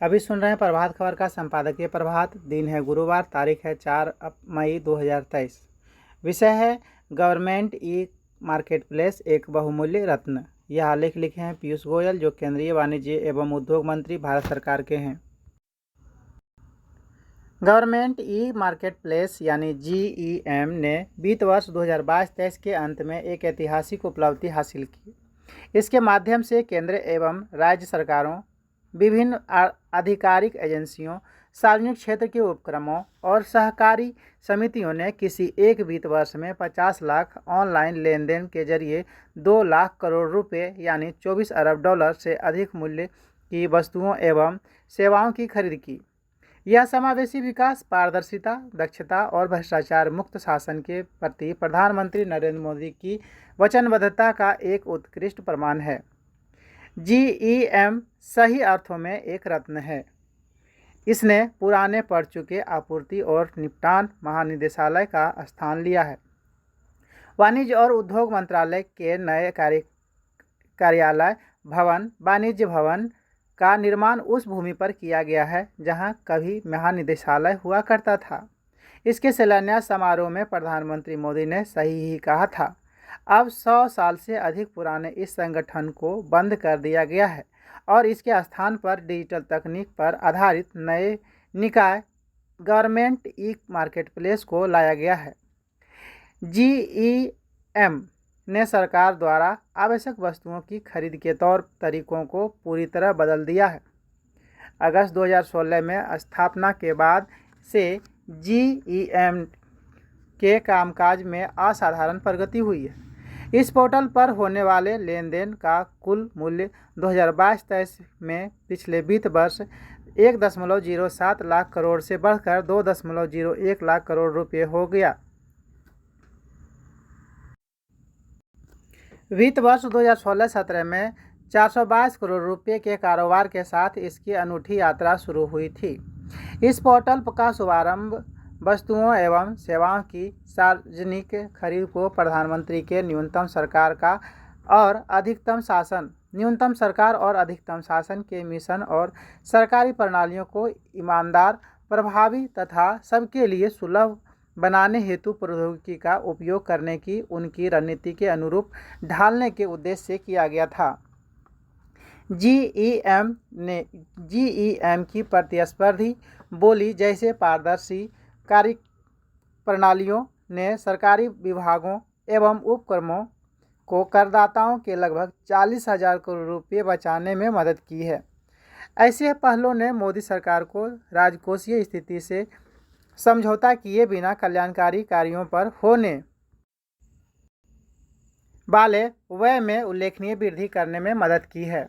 अभी सुन रहे हैं प्रभात खबर का संपादकीय प्रभात। दिन है गुरुवार, तारीख है 4 मई 2023। विषय है गवर्नमेंट ई मार्केट प्लेस एक बहुमूल्य रत्न। यह आलेख लिखे हैं पीयूष गोयल, जो केंद्रीय वाणिज्य एवं उद्योग मंत्री भारत सरकार के हैं। गवर्नमेंट ई मार्केट प्लेस यानी GEM ने वित्त वर्ष 2022-23 के अंत में एक ऐतिहासिक उपलब्धि हासिल की। इसके माध्यम से केंद्र एवं राज्य सरकारों, विभिन्न आधिकारिक एजेंसियों, सार्वजनिक क्षेत्र के उपक्रमों और सहकारी समितियों ने किसी एक वित्त वर्ष में 50 लाख ऑनलाइन लेन देन के जरिए 2 लाख करोड़ रुपए यानी 24 अरब डॉलर से अधिक मूल्य की वस्तुओं एवं सेवाओं की खरीद की। यह समावेशी विकास, पारदर्शिता, दक्षता और भ्रष्टाचार मुक्त शासन के प्रति प्रधानमंत्री नरेंद्र मोदी की वचनबद्धता का एक उत्कृष्ट प्रमाण है। GEM सही अर्थों में एक रत्न है। इसने पुराने पड़ चुके आपूर्ति और निपटान महानिदेशालय का स्थान लिया है। वाणिज्य और उद्योग मंत्रालय के नए कार्यालय भवन, वाणिज्य भवन का निर्माण उस भूमि पर किया गया है जहां कभी महानिदेशालय हुआ करता था। इसके शिलान्यास समारोह में प्रधानमंत्री मोदी ने सही ही कहा था। अब 100 साल से अधिक पुराने इस संगठन को बंद कर दिया गया है और इसके स्थान पर डिजिटल तकनीक पर आधारित नए निकाय गवर्नमेंट ई मार्केट प्लेस को लाया गया है। GEM ने सरकार द्वारा आवश्यक वस्तुओं की खरीद के तौर तरीकों को पूरी तरह बदल दिया है। अगस्त 2016 में स्थापना के बाद से GEM के कामकाज में असाधारण प्रगति हुई है। इस पोर्टल पर होने वाले लेन देन का कुल मूल्य 2022-23 में पिछले वित्त वर्ष 1.07 लाख करोड़ से बढ़कर 2.01 लाख करोड़ रुपये हो गया। वित्त वर्ष 2016-17 में 422 करोड़ रुपये के कारोबार के साथ इसकी अनूठी यात्रा शुरू हुई थी। इस पोर्टल का शुभारंभ वस्तुओं एवं सेवाओं की सार्वजनिक खरीद को प्रधानमंत्री के न्यूनतम सरकार और अधिकतम शासन के मिशन और सरकारी प्रणालियों को ईमानदार, प्रभावी तथा सबके लिए सुलभ बनाने हेतु प्रौद्योगिकी का उपयोग करने की उनकी रणनीति के अनुरूप ढालने के उद्देश्य से किया गया था। GEM की प्रतिस्पर्धी बोली जैसे पारदर्शी कार्य प्रणालियों ने सरकारी विभागों एवं उपक्रमों को करदाताओं के लगभग 40,000 करोड़ रुपये बचाने में मदद की है। ऐसे पहलों ने मोदी सरकार को राजकोषीय स्थिति से समझौता किए बिना कल्याणकारी कार्यों पर होने वाले व्यय में उल्लेखनीय वृद्धि करने में मदद की है।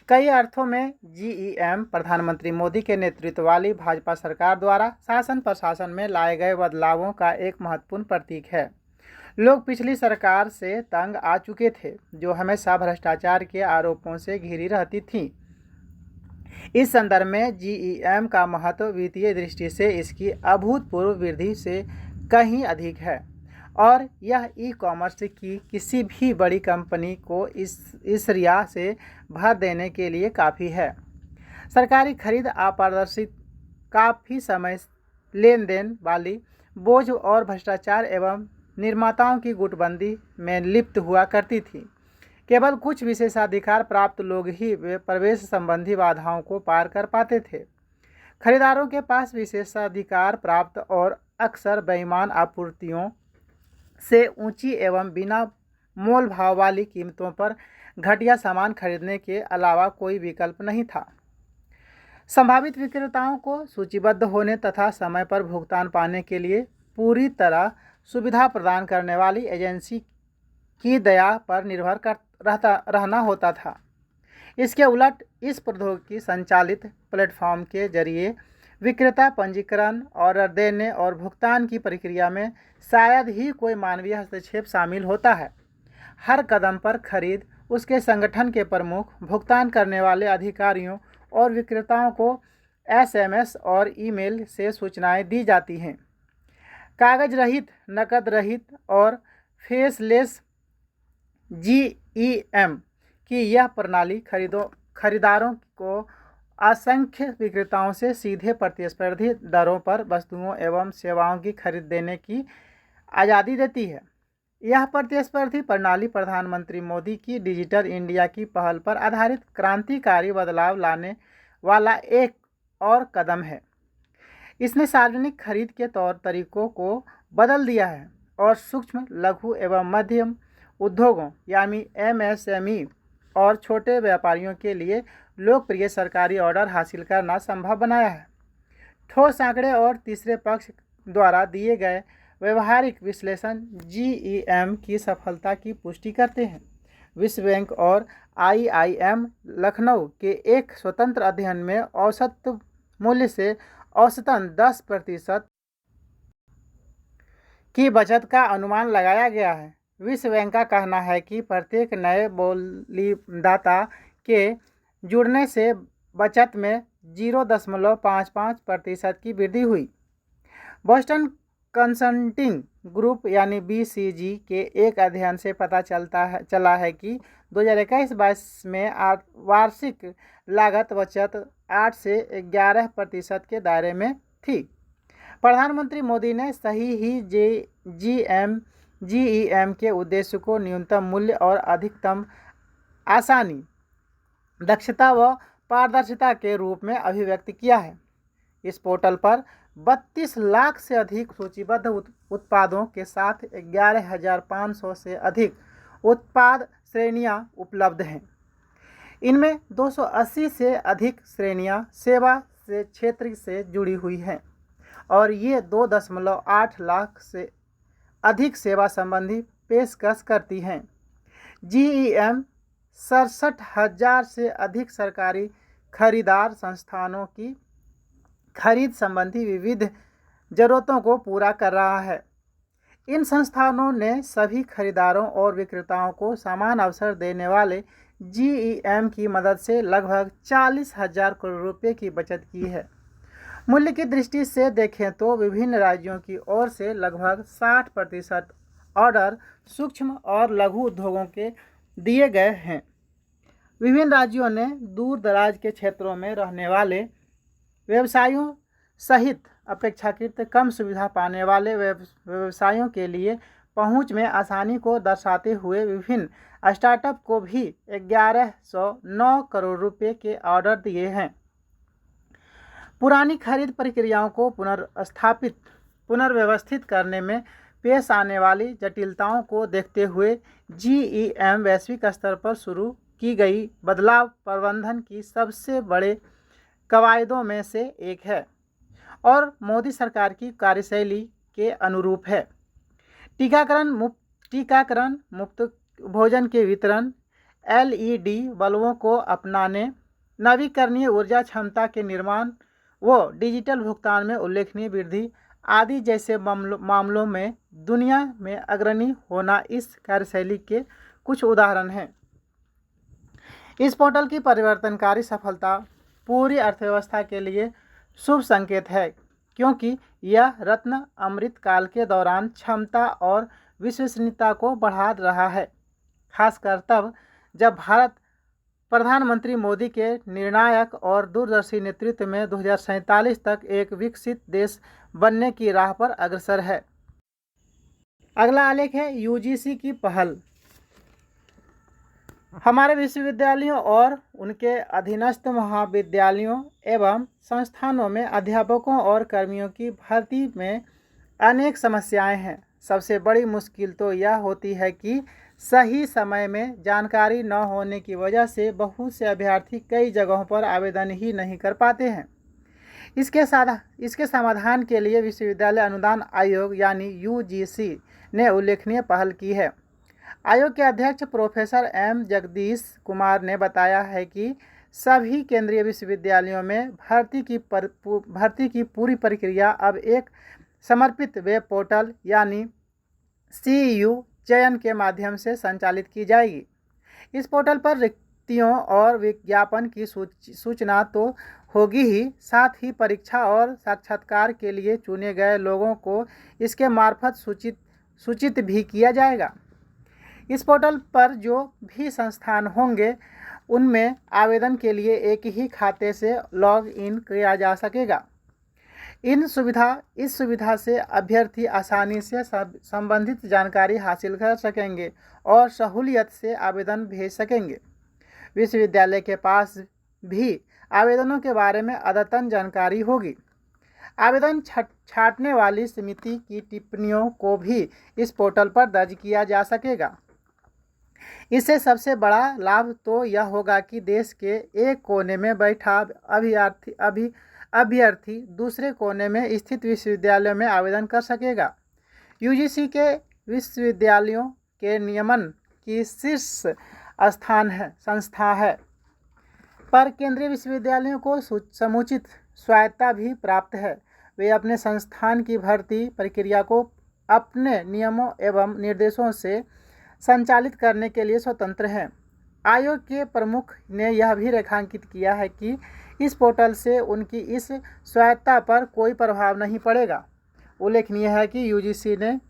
कई अर्थों में GEM प्रधानमंत्री मोदी के नेतृत्व वाली भाजपा सरकार द्वारा शासन प्रशासन में लाए गए बदलावों का एक महत्वपूर्ण प्रतीक है। लोग पिछली सरकार से तंग आ चुके थे, जो हमेशा भ्रष्टाचार के आरोपों से घिरी रहती थी। इस संदर्भ में GEM का महत्व वित्तीय दृष्टि से इसकी अभूतपूर्व वृद्धि से कहीं अधिक है और यह ई-कॉमर्स की किसी भी बड़ी कंपनी को इस रिया से भर देने के लिए काफ़ी है। सरकारी खरीद अपारदर्शी, काफ़ी समय लेन देन वाली, बोझ और भ्रष्टाचार एवं निर्माताओं की गुटबंदी में लिप्त हुआ करती थी। केवल कुछ विशेषाधिकार प्राप्त लोग ही प्रवेश संबंधी बाधाओं को पार कर पाते थे। खरीदारों के पास विशेषाधिकार प्राप्त और अक्सर बेईमान आपूर्तियों से ऊंची एवं बिना मोल भाव वाली कीमतों पर घटिया सामान खरीदने के अलावा कोई विकल्प नहीं था। संभावित विक्रेताओं को सूचीबद्ध होने तथा समय पर भुगतान पाने के लिए पूरी तरह सुविधा प्रदान करने वाली एजेंसी की दया पर निर्भर रहना होता था। इसके उलट इस प्रौद्योगिकी संचालित प्लेटफॉर्म के जरिए विक्रेता पंजीकरण, ऑर्डर देने और भुगतान की प्रक्रिया में शायद ही कोई मानवीय हस्तक्षेप शामिल होता है। हर कदम पर खरीद उसके संगठन के प्रमुख, भुगतान करने वाले अधिकारियों और विक्रेताओं को SMS और ईमेल से सूचनाएं दी जाती हैं। कागज रहित, नकद रहित और फेसलेस GEM की यह प्रणाली खरीदारों को असंख्य विक्रेताओं से सीधे प्रतिस्पर्धी दरों पर वस्तुओं एवं सेवाओं की खरीद देने की आज़ादी देती है। यह प्रतिस्पर्धी प्रणाली प्रधानमंत्री मोदी की डिजिटल इंडिया की पहल पर आधारित क्रांतिकारी बदलाव लाने वाला एक और कदम है। इसने सार्वजनिक खरीद के तौर तरीकों को बदल दिया है और सूक्ष्म, लघु एवं मध्यम उद्योगों यानी MSME और छोटे व्यापारियों के लिए लोकप्रिय सरकारी ऑर्डर हासिल करना संभव बनाया है। ठोस आंकड़े और तीसरे पक्ष द्वारा दिए गए व्यवहारिक विश्लेषण GEM की सफलता की पुष्टि करते हैं। विश्व बैंक और IIM लखनऊ के एक स्वतंत्र अध्ययन में औसत मूल्य से औसतन 10% की बचत का अनुमान लगाया गया है। विश्व बैंक का कहना है कि प्रत्येक नए बोलीदाता के जुड़ने से बचत में 0.55% की वृद्धि हुई। बोस्टन कंसल्टिंग ग्रुप यानी BCG के एक अध्ययन से पता चला है कि 2021-22 में वार्षिक लागत बचत 8 से 11% के दायरे में थी। प्रधानमंत्री मोदी ने सही ही GEM के उद्देश्य को न्यूनतम मूल्य और अधिकतम आसानी, दक्षता व पारदर्शिता के रूप में अभिव्यक्त किया है। इस पोर्टल पर 32 लाख से अधिक सूचीबद्ध उत्पादों के साथ 11,500 से अधिक उत्पाद श्रेणियां उपलब्ध हैं। इनमें 280 से अधिक श्रेणियां सेवा से क्षेत्र से जुड़ी हुई हैं और ये 2.8 लाख से अधिक सेवा संबंधी पेशकश करती हैं। GEM 67,000 से अधिक सरकारी खरीदार संस्थानों की खरीद संबंधी विविध जरूरतों को पूरा कर रहा है। इन संस्थानों ने सभी खरीदारों और विक्रेताओं को समान अवसर देने वाले GEM की मदद से लगभग 40,000 करोड़ रुपये की बचत की है। मूल्य की दृष्टि से देखें तो विभिन्न राज्यों की ओर से लगभग 60% ऑर्डर सूक्ष्म और लघु उद्योगों के दिए गए हैं। विभिन्न राज्यों ने दूर दराज के क्षेत्रों में रहने वाले व्यवसायियों सहित अपेक्षाकृत कम सुविधा पाने वाले व्यवसायों के लिए पहुंच में आसानी को दर्शाते हुए विभिन्न स्टार्टअप को भी 1109 करोड़ रुपए के ऑर्डर दिए हैं। पुरानी खरीद प्रक्रियाओं को पुनर्व्यवस्थित करने में पेश आने वाली जटिलताओं को देखते हुए GEM वैश्विक स्तर पर शुरू की गई बदलाव प्रबंधन की सबसे बड़े कवायदों में से एक है और मोदी सरकार की कार्यशैली के अनुरूप है। टीकाकरण मुफ्त भोजन के वितरण, LED बल्बों को अपनाने, नवीकरणीय ऊर्जा क्षमता के निर्माण व डिजिटल भुगतान में उल्लेखनीय वृद्धि आदि जैसे मामलों में दुनिया में अग्रणी होना इस कार्यशैली के कुछ उदाहरण हैं। इस पोर्टल की परिवर्तनकारी सफलता पूरी अर्थव्यवस्था के लिए शुभ संकेत है, क्योंकि यह रत्न अमृत काल के दौरान क्षमता और विश्वसनीयता को बढ़ा रहा है, खासकर तब जब भारत प्रधानमंत्री मोदी के निर्णायक और दूरदर्शी नेतृत्व में 2047 तक एक विकसित देश बनने की राह पर अग्रसर है। अगला आलेख है UGC की पहल। हमारे विश्वविद्यालयों और उनके अधीनस्थ महाविद्यालयों एवं संस्थानों में अध्यापकों और कर्मियों की भर्ती में अनेक समस्याएं हैं। सबसे बड़ी मुश्किल तो यह होती है कि सही समय में जानकारी न होने की वजह से बहुत से अभ्यर्थी कई जगहों पर आवेदन ही नहीं कर पाते हैं। इसके समाधान के लिए विश्वविद्यालय अनुदान आयोग यानी UGC ने उल्लेखनीय पहल की है। आयोग के अध्यक्ष प्रोफेसर M जगदीश कुमार ने बताया है कि सभी केंद्रीय विश्वविद्यालयों में भर्ती की पूरी प्रक्रिया अब एक समर्पित वेब पोर्टल यानी CEU चयन के माध्यम से संचालित की जाएगी। इस पोर्टल पर रिक्तियों और विज्ञापन की सूचना तो होगी ही, साथ ही परीक्षा और साक्षात्कार के लिए चुने गए लोगों को इसके मार्फत सूचित भी किया जाएगा। इस पोर्टल पर जो भी संस्थान होंगे उनमें आवेदन के लिए एक ही खाते से लॉग इन किया जा सकेगा। इस सुविधा से अभ्यर्थी आसानी से संबंधित जानकारी हासिल कर सकेंगे और सहूलियत से आवेदन भेज सकेंगे। विश्वविद्यालय के पास भी आवेदनों के बारे में अद्यतन जानकारी होगी। आवेदन छांटने वाली समिति की टिप्पणियों को भी इस पोर्टल पर दर्ज किया जा सकेगा। इससे सबसे बड़ा लाभ तो यह होगा कि देश के एक कोने में बैठा अभ्यर्थी दूसरे कोने में स्थित विश्वविद्यालय में आवेदन कर सकेगा। यूजीसी के विश्वविद्यालयों के नियमन की शीर्ष संस्था है, पर केंद्रीय विश्वविद्यालयों को समुचित स्वायत्तता भी प्राप्त है। वे अपने संस्थान की भर्ती प्रक्रिया को अपने नियमों एवं निर्देशों से संचालित करने के लिए स्वतंत्र हैं। आयोग के प्रमुख ने यह भी रेखांकित किया है कि इस पोर्टल से उनकी इस स्वायत्तता पर कोई प्रभाव नहीं पड़ेगा। उल्लेखनीय है कि यूजीसी ने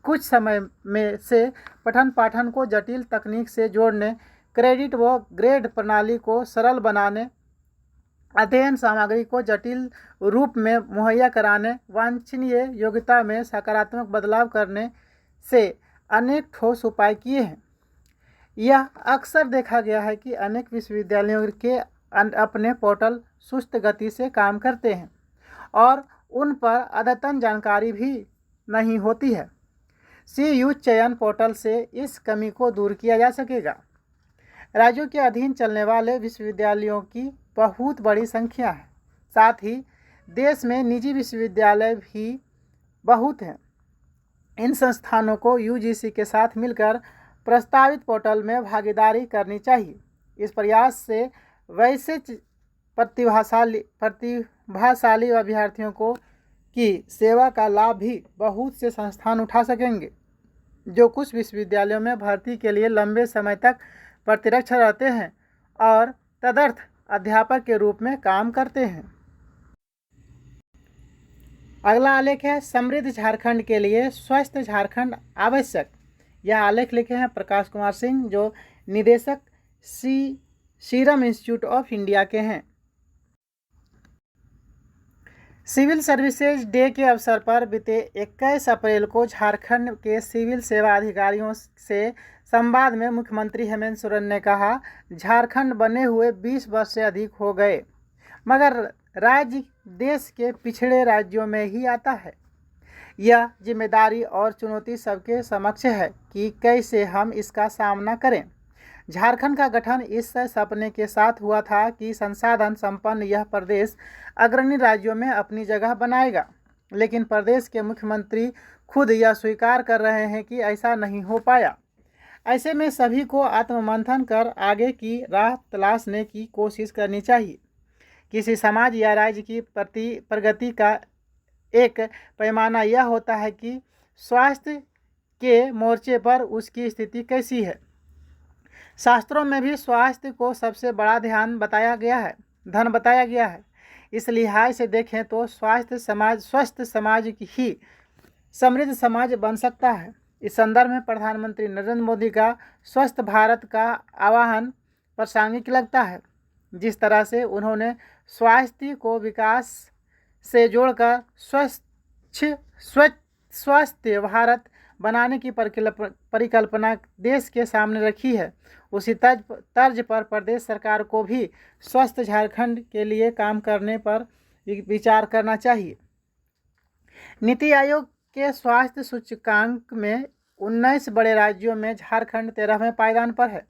कुछ समय में से पठन पाठन को जटिल तकनीक से जोड़ने, क्रेडिट व ग्रेड प्रणाली को सरल बनाने, अध्ययन सामग्री को जटिल रूप में मुहैया कराने, वांछनीय योग्यता में सकारात्मक बदलाव करने से अनेक ठोस उपाय किए हैं। यह अक्सर देखा गया है कि अनेक विश्वविद्यालयों के अपने पोर्टल सुस्त गति से काम करते हैं और उन पर अद्यतन जानकारी भी नहीं होती है। CU चयन पोर्टल से इस कमी को दूर किया जा सकेगा। राज्यों के अधीन चलने वाले विश्वविद्यालयों की बहुत बड़ी संख्या है। साथ ही देश में निजी विश्वविद्यालय भी बहुत हैं। इन संस्थानों को यूजीसी के साथ मिलकर प्रस्तावित पोर्टल में भागीदारी करनी चाहिए। इस प्रयास से वैसे प्रतिभाशाली अभ्यर्थियों को की सेवा का लाभ भी बहुत से संस्थान उठा सकेंगे, जो कुछ विश्वविद्यालयों में भर्ती के लिए लंबे समय तक प्रतिरक्षी रहते हैं और तदर्थ अध्यापक के रूप में काम करते हैं। अगला आलेख है समृद्ध झारखंड के लिए स्वस्थ झारखंड आवश्यक। यह आलेख लिखे हैं प्रकाश कुमार सिंह, जो निदेशक सीरम इंस्टीट्यूट ऑफ इंडिया के हैं। सिविल सर्विसेज डे के अवसर पर बीते 21 अप्रैल को झारखंड के सिविल सेवा अधिकारियों से संवाद में मुख्यमंत्री हेमंत सोरेन ने कहा, झारखंड बने हुए 20 वर्ष से अधिक हो गए, मगर राज्य देश के पिछड़े राज्यों में ही आता है। यह जिम्मेदारी और चुनौती सबके समक्ष है कि कैसे हम इसका सामना करें। झारखंड का गठन इस सपने के साथ हुआ था कि संसाधन संपन्न यह प्रदेश अग्रणी राज्यों में अपनी जगह बनाएगा, लेकिन प्रदेश के मुख्यमंत्री खुद यह स्वीकार कर रहे हैं कि ऐसा नहीं हो पाया। ऐसे में सभी को आत्ममंथन कर आगे की राह तलाशने की कोशिश करनी चाहिए। किसी समाज या राज्य की प्रगति का एक पैमाना यह होता है कि स्वास्थ्य के मोर्चे पर उसकी स्थिति कैसी है। शास्त्रों में भी स्वास्थ्य को सबसे बड़ा धन बताया गया है। इस लिहाज से देखें तो स्वस्थ समाज ही समृद्ध समाज बन सकता है। इस संदर्भ में प्रधानमंत्री नरेंद्र मोदी का स्वस्थ भारत का आह्वान प्रासंगिक लगता है। जिस तरह से उन्होंने स्वास्थ्य को विकास से जोड़कर स्वस्थ भारत बनाने की परिकल्पना देश के सामने रखी है, उसी तर्ज पर प्रदेश सरकार को भी स्वस्थ झारखंड के लिए काम करने पर विचार करना चाहिए। नीति आयोग के स्वास्थ्य सूचकांक में 19 बड़े राज्यों में झारखंड 13वें पायदान पर है।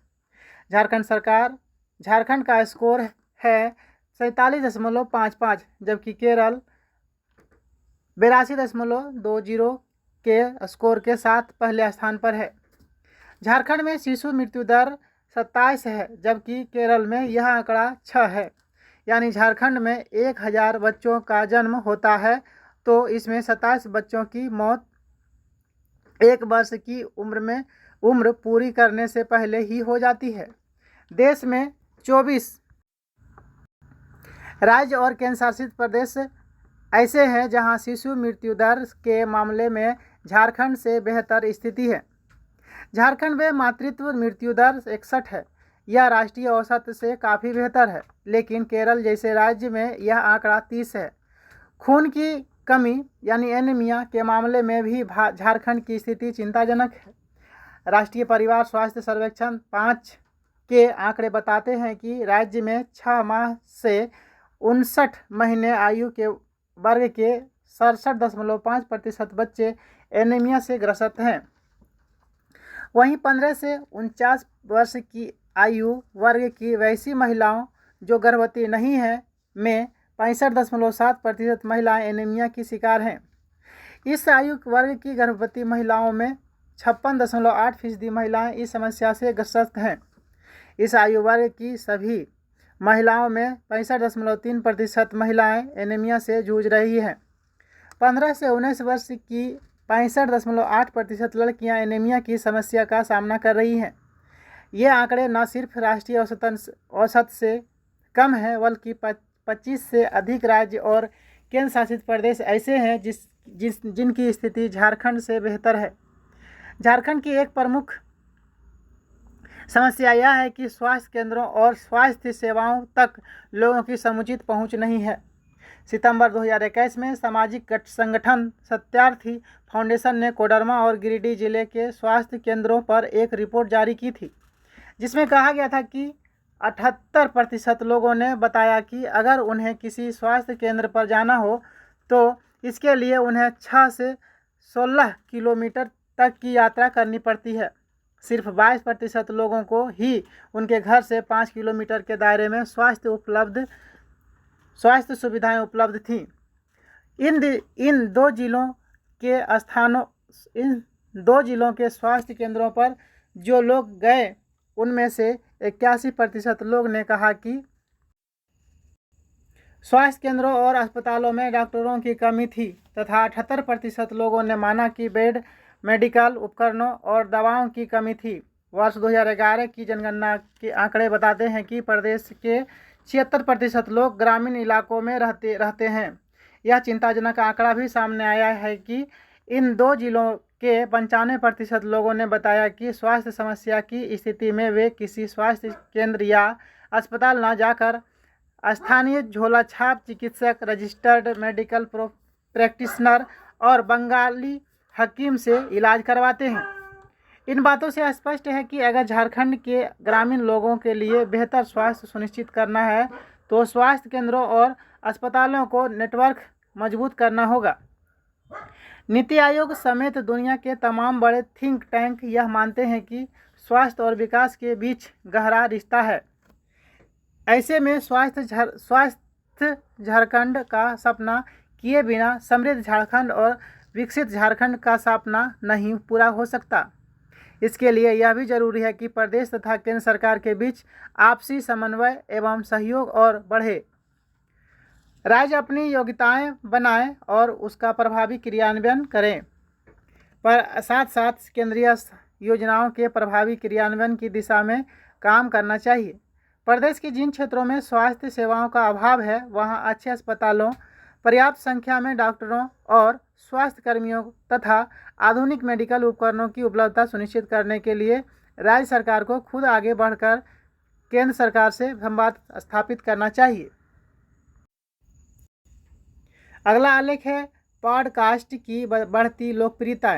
झारखंड का स्कोर है 47.55, जबकि केरल 82.20 के स्कोर के साथ पहले स्थान पर है। झारखंड में शिशु मृत्यु दर 27 है, जबकि केरल में यह आंकड़ा 6 है। यानी झारखंड में 1000 बच्चों का जन्म होता है तो इसमें 27 बच्चों की मौत 1 वर्ष की उम्र पूरी करने से पहले ही हो जाती है। देश में 24 राज्य और केंद्र शासित प्रदेश ऐसे हैं जहां शिशु मृत्यु दर के मामले में झारखंड से बेहतर स्थिति है। झारखंड में मातृत्व मृत्यु दर 61 है। यह राष्ट्रीय औसत से काफ़ी बेहतर है, लेकिन केरल जैसे राज्य में यह आंकड़ा 30 है। खून की कमी यानी एनीमिया के मामले में भी झारखंड की स्थिति चिंताजनक है। राष्ट्रीय परिवार स्वास्थ्य सर्वेक्षण 5 के आंकड़े बताते हैं कि राज्य में 6 माह से 59 महीने आयु के वर्ग के 67.5% बच्चे एनीमिया से ग्रसित हैं। वहीं 15 से 49 वर्ष की आयु वर्ग की वैसी महिलाओं जो गर्भवती नहीं हैं में 65.7% महिलाएं एनीमिया की शिकार हैं। इस आयु वर्ग की गर्भवती महिलाओं में 56.8% महिलाएं इस समस्या से ग्रस्त हैं। इस आयु वर्ग की सभी महिलाओं में 65.3% महिलाएं एनीमिया से जूझ रही हैं। 15 से 19 वर्ष की 65.8% लड़कियां एनीमिया की समस्या का सामना कर रही हैं। ये आंकड़े न सिर्फ राष्ट्रीय औसत से कम हैं, बल्कि 25 से अधिक राज्य और केंद्र शासित प्रदेश ऐसे हैं जिनकी स्थिति झारखंड से बेहतर है। झारखंड की एक प्रमुख समस्या यह है कि स्वास्थ्य केंद्रों और स्वास्थ्य सेवाओं तक लोगों की समुचित पहुंच नहीं है। सितंबर 2021 में सामाजिक संगठन सत्यार्थी फाउंडेशन ने कोडरमा और गिरिडीह जिले के स्वास्थ्य केंद्रों पर एक रिपोर्ट जारी की थी, जिसमें कहा गया था कि 78% लोगों ने बताया कि अगर उन्हें किसी स्वास्थ्य केंद्र पर जाना हो तो इसके लिए उन्हें 6 से 16 किलोमीटर तक की यात्रा करनी पड़ती है। सिर्फ 22% लोगों को ही उनके घर से 5 किलोमीटर के दायरे में स्वास्थ्य सुविधाएं उपलब्ध थीं। इन दो जिलों के स्वास्थ्य केंद्रों पर जो लोग गए उनमें से 81% लोग ने कहा कि स्वास्थ्य केंद्रों और अस्पतालों में डॉक्टरों की कमी थी तथा 78% लोगों ने माना कि बेड, मेडिकल उपकरणों और दवाओं की कमी थी। वर्ष 2011 की जनगणना के आंकड़े बताते हैं कि प्रदेश के 76% लोग ग्रामीण इलाकों में रहते हैं। यह चिंताजनक आंकड़ा भी सामने आया है कि इन दो जिलों के 95% लोगों ने बताया कि स्वास्थ्य समस्या की स्थिति में वे किसी स्वास्थ्य केंद्र या अस्पताल न जाकर स्थानीय झोला छाप चिकित्सक, रजिस्टर्ड मेडिकल प्रैक्टिशनर और बंगाली हकीम से इलाज करवाते हैं। इन बातों से स्पष्ट है कि अगर झारखंड के ग्रामीण लोगों के लिए बेहतर स्वास्थ्य सुनिश्चित करना है तो स्वास्थ्य केंद्रों और अस्पतालों को नेटवर्क मजबूत करना होगा। नीति आयोग समेत दुनिया के तमाम बड़े थिंक टैंक यह मानते हैं कि स्वास्थ्य और विकास के बीच गहरा रिश्ता है। ऐसे में स्वास्थ्य झारखंड का सपना किए बिना समृद्ध झारखंड और विकसित झारखंड का सपना नहीं पूरा हो सकता। इसके लिए यह भी जरूरी है कि प्रदेश तथा केंद्र सरकार के बीच आपसी समन्वय एवं सहयोग और बढ़े। राज्य अपनी योग्यताएं बनाएं और उसका प्रभावी क्रियान्वयन करें, पर साथ साथ केंद्रीय योजनाओं के प्रभावी क्रियान्वयन की दिशा में काम करना चाहिए। प्रदेश के जिन क्षेत्रों में स्वास्थ्य सेवाओं का अभाव है वहां अच्छे अस्पतालों, पर्याप्त संख्या में डॉक्टरों और स्वास्थ्य कर्मियों तथा आधुनिक मेडिकल उपकरणों की उपलब्धता सुनिश्चित करने के लिए राज्य सरकार को खुद आगे बढ़कर केंद्र सरकार से संवाद स्थापित करना चाहिए। अगला आलेख है पॉडकास्ट की बढ़ती लोकप्रियता।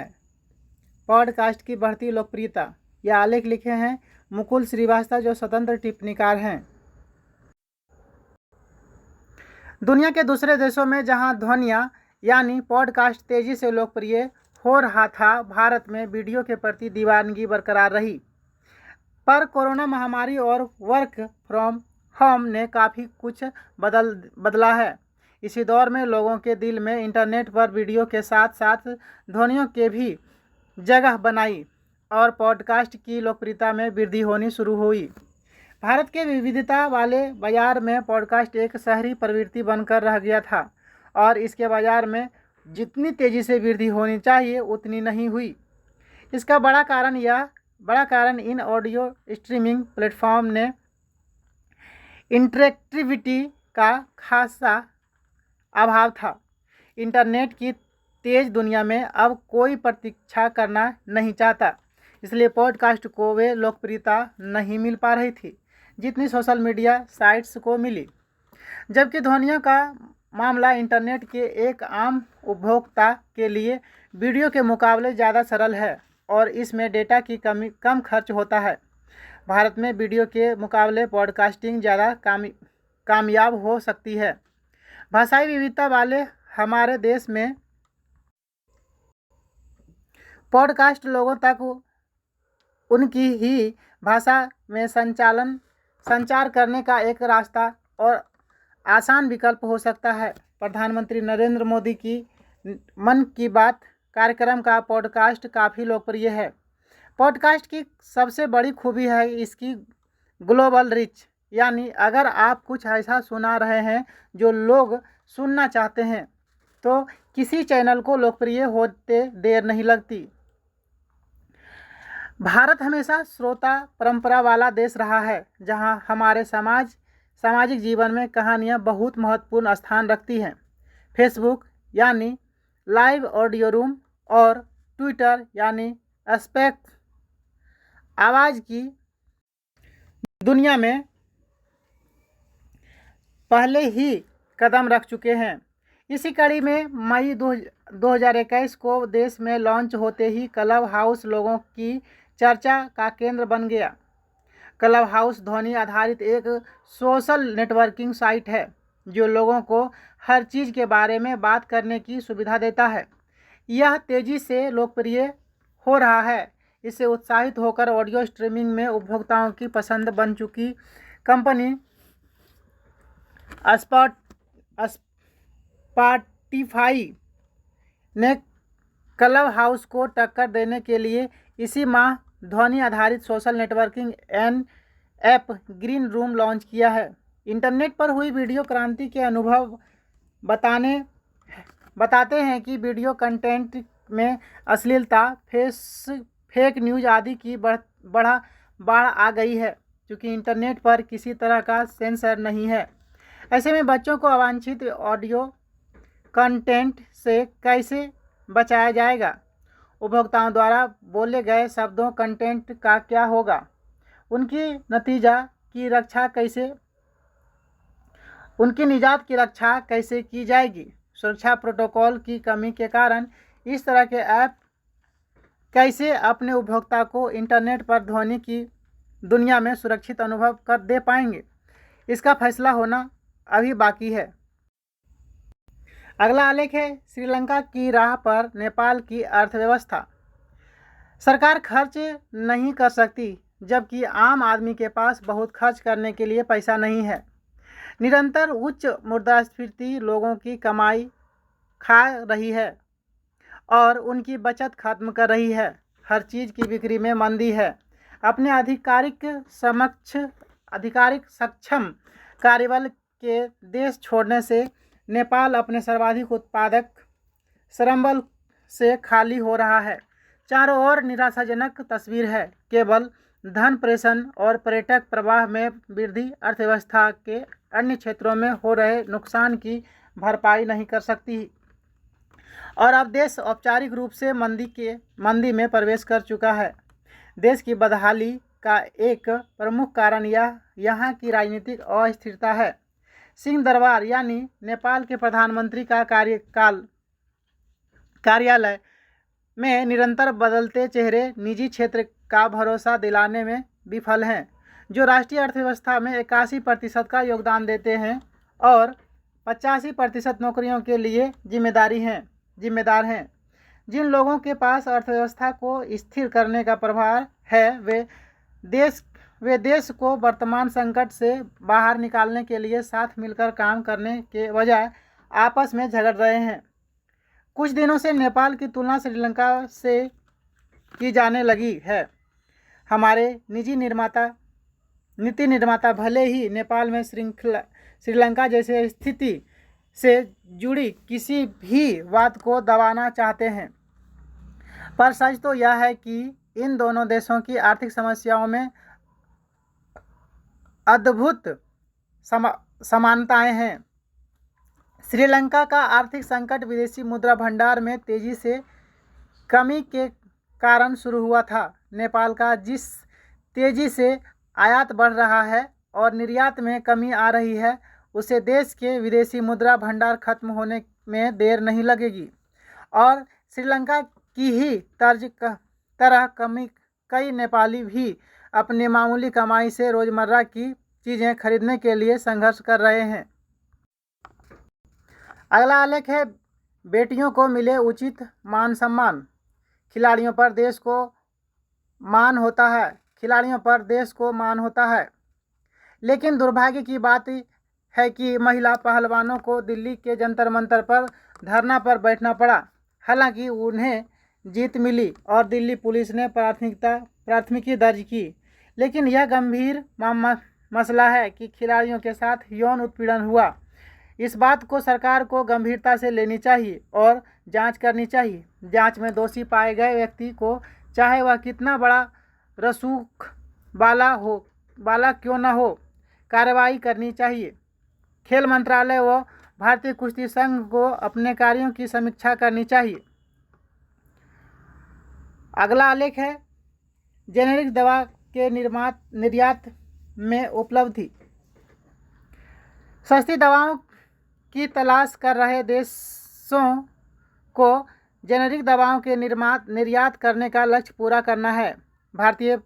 पॉडकास्ट की बढ़ती लोकप्रियता, यह आलेख लिखे हैं मुकुल श्रीवास्तव, जो स्वतंत्र टिप्पणीकार हैं। दुनिया के दूसरे देशों में जहां ध्वनियाँ यानी पॉडकास्ट तेजी से लोकप्रिय हो रहा था, भारत में वीडियो के प्रति दीवानगी बरकरार रही। पर कोरोना महामारी और वर्क फ्रॉम होम ने काफ़ी कुछ बदला है। इसी दौर में लोगों के दिल में इंटरनेट पर वीडियो के साथ साथ ध्वनियों के भी जगह बनाई और पॉडकास्ट की लोकप्रियता में वृद्धि होनी शुरू हुई। भारत के विविधता वाले बाजार में पॉडकास्ट एक शहरी प्रवृत्ति बनकर रह गया था और इसके बाजार में जितनी तेज़ी से वृद्धि होनी चाहिए उतनी नहीं हुई। इसका बड़ा कारण इन ऑडियो स्ट्रीमिंग प्लेटफॉर्म ने इंटरेक्टिविटी का खासा अभाव था। इंटरनेट की तेज़ दुनिया में अब कोई प्रतीक्षा करना नहीं चाहता, इसलिए पॉडकास्ट को वे लोकप्रियता नहीं मिल पा रही थी। जितनी सोशल मीडिया साइट्स को मिली। जबकि ध्वनियों का मामला इंटरनेट के एक आम उपभोक्ता के लिए वीडियो के मुकाबले ज़्यादा सरल है और इसमें डेटा की कम खर्च होता है। भारत में वीडियो के मुकाबले पॉडकास्टिंग ज़्यादा कामयाब हो सकती है। भाषाई विविधता वाले हमारे देश में पॉडकास्ट लोगों तक उनकी ही भाषा में संचार करने का एक रास्ता और आसान विकल्प हो सकता है। प्रधानमंत्री नरेंद्र मोदी की मन की बात कार्यक्रम का पॉडकास्ट काफ़ी लोकप्रिय है। पॉडकास्ट की सबसे बड़ी खूबी है इसकी ग्लोबल रीच, यानी अगर आप कुछ ऐसा सुना रहे हैं जो लोग सुनना चाहते हैं तो किसी चैनल को लोकप्रिय होते देर नहीं लगती। भारत हमेशा श्रोता परंपरा वाला देश रहा है, जहां हमारे सामाजिक जीवन में कहानियां बहुत महत्वपूर्ण स्थान रखती हैं। फेसबुक यानी लाइव ऑडियो रूम और ट्विटर यानी स्पेक्स आवाज़ की दुनिया में पहले ही कदम रख चुके हैं। इसी कड़ी में मई 2021 को देश में लॉन्च होते ही क्लब हाउस लोगों की चर्चा का केंद्र बन गया। क्लब हाउस ध्वनि आधारित एक सोशल नेटवर्किंग साइट है जो लोगों को हर चीज़ के बारे में बात करने की सुविधा देता है। यह तेज़ी से लोकप्रिय हो रहा है। इससे उत्साहित होकर ऑडियो स्ट्रीमिंग में उपभोक्ताओं की पसंद बन चुकी कंपनी स्पॉटिफाई ने क्लब हाउस को टक्कर देने के लिए इसी माह ध्वनि आधारित social networking app green room launch किया है। इंटरनेट पर हुई वीडियो क्रांति के अनुभव बताते हैं कि वीडियो कंटेंट में अश्लीलता, फेक न्यूज़ आदि की बाढ़ आ गई है, क्योंकि इंटरनेट पर किसी तरह का सेंसर नहीं है। ऐसे में बच्चों को अवांछित ऑडियो कंटेंट से कैसे बचाया जाएगा? उपभोक्ताओं द्वारा बोले गए शब्दों कंटेंट का क्या होगा? उनकी निजात की रक्षा कैसे की जाएगी? सुरक्षा प्रोटोकॉल की कमी के कारण इस तरह के ऐप कैसे अपने उपभोक्ता को इंटरनेट पर ध्वनि की दुनिया में सुरक्षित अनुभव कर दे पाएंगे? इसका फैसला होना अभी बाकी है। अगला आलेख है श्रीलंका की राह पर नेपाल की अर्थव्यवस्था। सरकार खर्च नहीं कर सकती, जबकि आम आदमी के पास बहुत खर्च करने के लिए पैसा नहीं है। निरंतर उच्च मुद्रास्फीति लोगों की कमाई खा रही है और उनकी बचत खत्म कर रही है। हर चीज़ की बिक्री में मंदी है। अपने आधिकारिक सक्षम कार्यबल के देश छोड़ने से नेपाल अपने सर्वाधिक उत्पादक श्रमबल से खाली हो रहा है। चारों ओर निराशाजनक तस्वीर है। केवल धन प्रेषण और पर्यटक प्रवाह में वृद्धि अर्थव्यवस्था के अन्य क्षेत्रों में हो रहे नुकसान की भरपाई नहीं कर सकती और अब देश औपचारिक रूप से मंदी में प्रवेश कर चुका है। देश की बदहाली का एक प्रमुख कारण यहाँ की राजनीतिक अस्थिरता है। सिंह दरबार यानी नेपाल के प्रधानमंत्री का कार्यालय में निरंतर बदलते चेहरे निजी क्षेत्र का भरोसा दिलाने में विफल हैं, जो राष्ट्रीय अर्थव्यवस्था में 81% का योगदान देते हैं और 85% नौकरियों के लिए जिम्मेदार हैं। जिन लोगों के पास अर्थव्यवस्था को स्थिर करने का प्रभार है वे देश को वर्तमान संकट से बाहर निकालने के लिए साथ मिलकर काम करने के बजाय आपस में झगड़ रहे हैं। कुछ दिनों से नेपाल की तुलना श्रीलंका से की जाने लगी है। हमारे नीति निर्माता भले ही नेपाल में श्रीलंका जैसे स्थिति से जुड़ी किसी भी बात को दबाना चाहते हैं, पर सच तो यह है कि इन दोनों देशों की आर्थिक समस्याओं में अद्भुत समानताएं हैं। श्रीलंका का आर्थिक संकट विदेशी मुद्रा भंडार में तेजी से कमी के कारण शुरू हुआ था। नेपाल का जिस तेजी से आयात बढ़ रहा है और निर्यात में कमी आ रही है, उसे देश के विदेशी मुद्रा भंडार खत्म होने में देर नहीं लगेगी और श्रीलंका की ही तरह कई नेपाली भी अपनी मामूली कमाई से रोजमर्रा की चीज़ें खरीदने के लिए संघर्ष कर रहे हैं। अगला आलेख है बेटियों को मिले उचित मान सम्मान। खिलाड़ियों पर देश को मान होता है, लेकिन दुर्भाग्य की बात है कि महिला पहलवानों को दिल्ली के जंतर मंतर पर धरना पर बैठना पड़ा। हालांकि उन्हें जीत मिली और दिल्ली पुलिस ने प्राथमिकी दर्ज की, लेकिन यह गंभीर मसला है कि खिलाड़ियों के साथ यौन उत्पीड़न हुआ। इस बात को सरकार को गंभीरता से लेनी चाहिए और जांच करनी चाहिए। जांच में दोषी पाए गए व्यक्ति को, चाहे वह कितना बड़ा रसूख बाला क्यों न हो, कार्रवाई करनी चाहिए। खेल मंत्रालय व भारतीय कुश्ती संघ को अपने कार्यों की समीक्षा करनी चाहिए। अगला आलेख है जेनेरिक दवा के निर्यात में उपलब्धि। सस्ती दवाओं की तलाश कर रहे देशों को जेनेरिक दवाओं के निर्यात करने का लक्ष्य पूरा करना है। भारतीय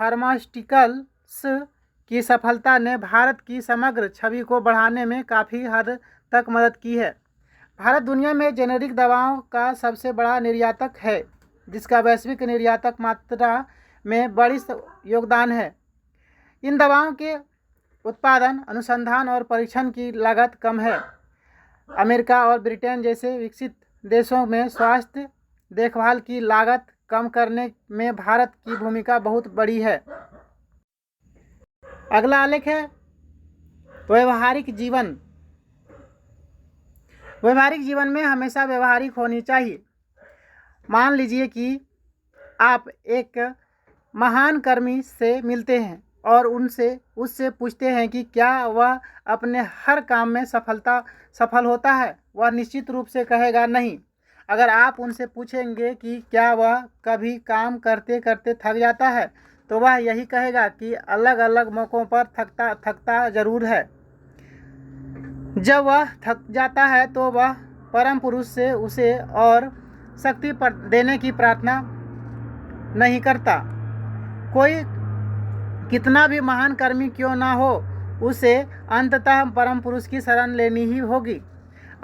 फार्मास्यूटिकल्स की सफलता ने भारत की समग्र छवि को बढ़ाने में काफ़ी हद तक मदद की है। भारत दुनिया में जेनेरिक दवाओं का सबसे बड़ा निर्यातक है, जिसका वैश्विक निर्यातक मात्रा में बड़ी योगदान है। इन दवाओं के उत्पादन, अनुसंधान और परीक्षण की लागत कम है। अमेरिका और ब्रिटेन जैसे विकसित देशों में स्वास्थ्य देखभाल की लागत कम करने में भारत की भूमिका बहुत बड़ी है। अगला आलेख है वैवाहिक जीवन। वैवाहिक जीवन में हमेशा व्यवहारिक होनी चाहिए। मान लीजिए कि आप एक महान कर्मी से मिलते हैं और उससे पूछते हैं कि क्या वह अपने हर काम में सफल होता है। वह निश्चित रूप से कहेगा नहीं। अगर आप उनसे पूछेंगे कि क्या वह कभी काम करते करते थक जाता है, तो वह यही कहेगा कि अलग अलग मौक़ों पर थकता जरूर है। जब वह थक जाता है तो वह परम पुरुष से उसे और शक्ति देने की प्रार्थना नहीं करता। कोई कितना भी महान कर्मी क्यों ना हो, उसे अंततः परम पुरुष की शरण लेनी ही होगी।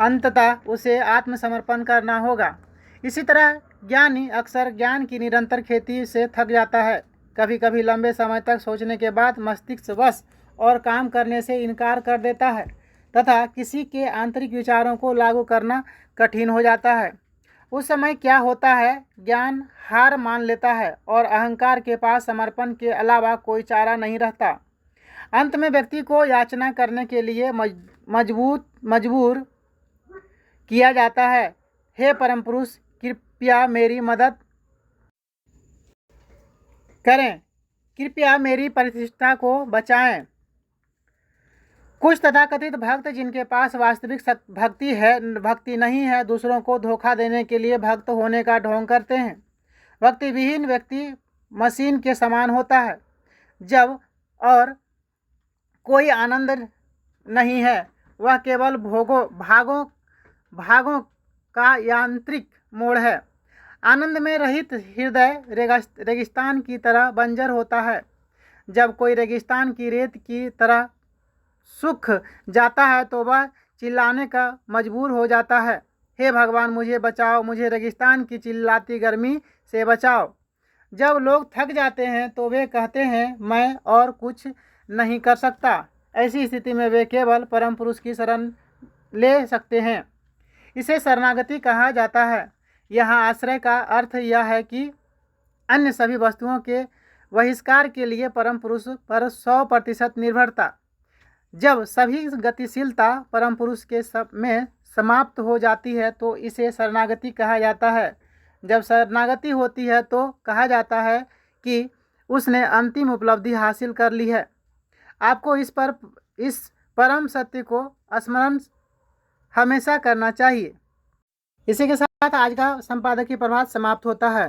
अंततः उसे आत्मसमर्पण करना होगा। इसी तरह ज्ञानी अक्सर ज्ञान की निरंतर खेती से थक जाता है। कभी कभी लंबे समय तक सोचने के बाद मस्तिष्क वश और काम करने से इनकार कर देता है तथा किसी के आंतरिक विचारों को लागू करना कठिन हो जाता है। उस समय क्या होता है, ज्ञान हार मान लेता है और अहंकार के पास समर्पण के अलावा कोई चारा नहीं रहता। अंत में व्यक्ति को याचना करने के लिए मजबूर किया जाता है, हे परम पुरुष, कृपया मेरी मदद करें, कृपया मेरी प्रतिष्ठा को बचाएं। कुछ तथाकथित भक्त जिनके पास वास्तविक भक्ति नहीं है, दूसरों को धोखा देने के लिए भक्त होने का ढोंग करते हैं। भक्ति विहीन व्यक्ति मशीन के समान होता है जब और कोई आनंद नहीं है। वह केवल भागों का यांत्रिक मोड़ है। आनंद में रहित हृदय रेगिस्तान की तरह बंजर होता है। जब कोई रेगिस्तान की रेत की तरह सूख जाता है तो वह चिल्लाने का मजबूर हो जाता है, हे भगवान मुझे बचाओ, मुझे रेगिस्तान की चिल्लाती गर्मी से बचाओ। जब लोग थक जाते हैं तो वे कहते हैं मैं और कुछ नहीं कर सकता। ऐसी स्थिति में वे केवल परम पुरुष की शरण ले सकते हैं। इसे शरणागति कहा जाता है। यहाँ आश्रय का अर्थ यह है कि अन्य सभी वस्तुओं के बहिष्कार के लिए परम पुरुष पर 100% निर्भरता। जब सभी गतिशीलता परम पुरुष के में समाप्त हो जाती है तो इसे शरणागति कहा जाता है। जब शरणागति होती है तो कहा जाता है कि उसने अंतिम उपलब्धि हासिल कर ली है। आपको इस परम सत्य को स्मरण हमेशा करना चाहिए। इसी के साथ आज का संपादकीय प्रभात समाप्त होता है।